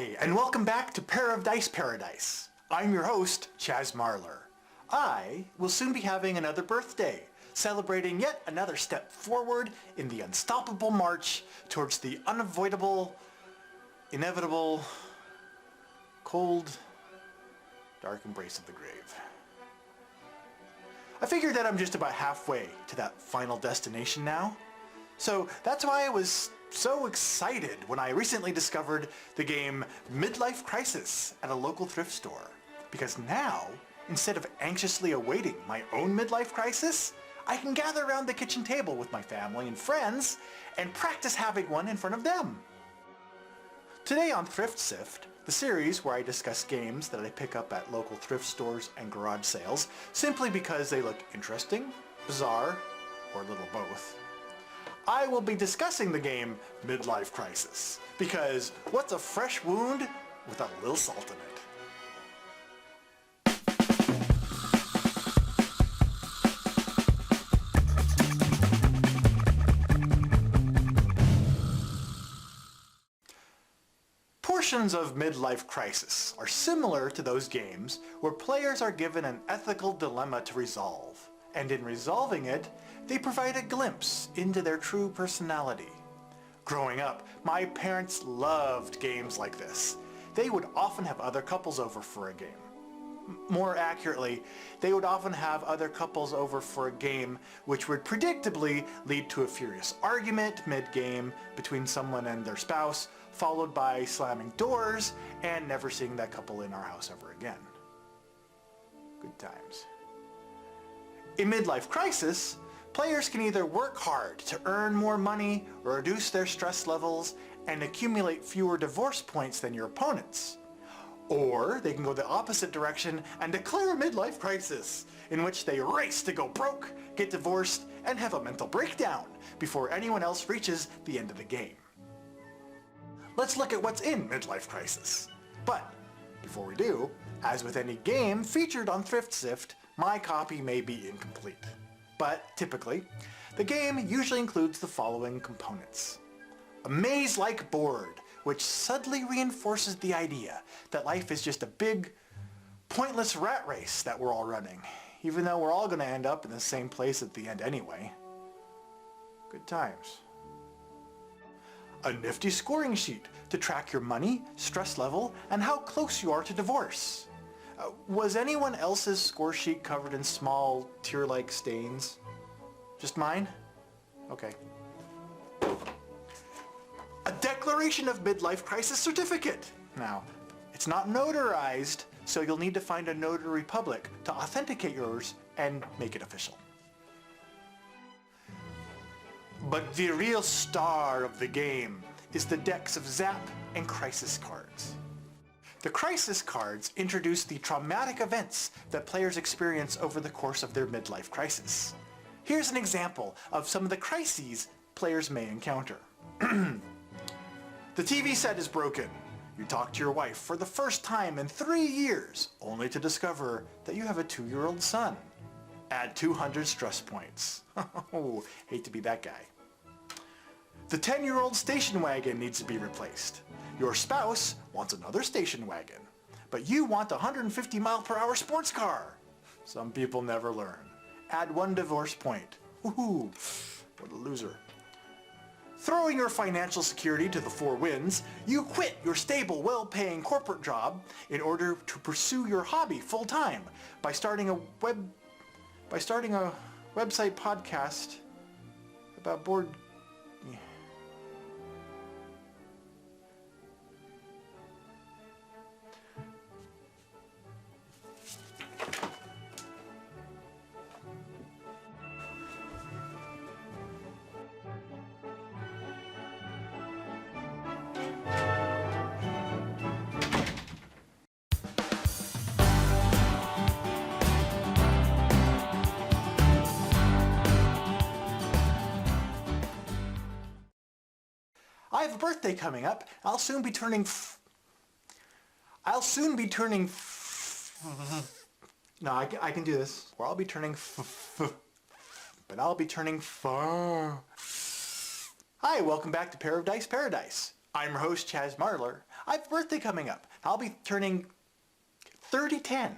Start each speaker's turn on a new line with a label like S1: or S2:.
S1: Hi, and welcome back to Pair of Dice Paradise. I'm your host, Chaz Marler. I will soon be having another birthday, celebrating yet another step forward in the unstoppable march towards the unavoidable, inevitable, cold, dark embrace of the grave. I figured that I'm just about halfway to that final destination now, so that's why I was so excited when I recently discovered the game Midlife Crisis at a local thrift store. Because now, instead of anxiously awaiting my own midlife crisis, I can gather around the kitchen table with my family and friends and practice having one in front of them. Today on Thrift Sift, the series where I discuss games that I pick up at local thrift stores and garage sales simply because they look interesting, bizarre, or a little both, I will be discussing the game Midlife Crisis, because what's a fresh wound without a little salt in it? Portions of Midlife Crisis are similar to those games where players are given an ethical dilemma to resolve, and in resolving it, they provide a glimpse into their true personality. Growing up, my parents loved games like this. They would often have other couples over for a game. More accurately, they would often have other couples over for a game which would predictably lead to a furious argument mid-game between someone and their spouse, followed by slamming doors and never seeing that couple in our house ever again. Good times. In Midlife Crisis, players can either work hard to earn more money, reduce their stress levels, and accumulate fewer divorce points than your opponents. Or they can go the opposite direction and declare a midlife crisis, in which they race to go broke, get divorced, and have a mental breakdown before anyone else reaches the end of the game. Let's look at what's in Midlife Crisis. But before we do, as with any game featured on Thrift Sift, my copy may be incomplete. But typically, the game usually includes the following components. A maze-like board, which subtly reinforces the idea that life is just a big, pointless rat race that we're all running, even though we're all going to end up in the same place at the end anyway. Good times. A nifty scoring sheet to track your money, stress level, and how close you are to divorce. Was anyone else's score sheet covered in small, tear-like stains? Just mine? Okay. A Declaration of Midlife Crisis certificate. Now, it's not notarized, so you'll need to find a notary public to authenticate yours and make it official. But the real star of the game is the decks of Zap and Crisis cards. The Crisis cards introduce the traumatic events that players experience over the course of their midlife crisis. Here's an example of some of the crises players may encounter. The TV set is broken. You talk to your wife for the first time in 3 years, only to discover that you have a 2-year-old son. Add 200 stress points. Oh, hate to be that guy. The 10-year-old station wagon needs to be replaced. Your spouse wants another station wagon, but you want a 150-mile-per-hour sports car. Some people never learn. Add 1 divorce point. Woohoo! What a loser. Throwing your financial security to the 4 winds, you quit your stable, well-paying corporate job in order to pursue your hobby full-time by starting a website podcast about board. I have a birthday coming up. I'll soon be turning No, I can do this. Or I'll be turning but I'll be turning far. Hi, welcome back to Pair of Dice Paradise. I'm your host, Chaz Marler. I have a birthday coming up. I'll be turning 3010.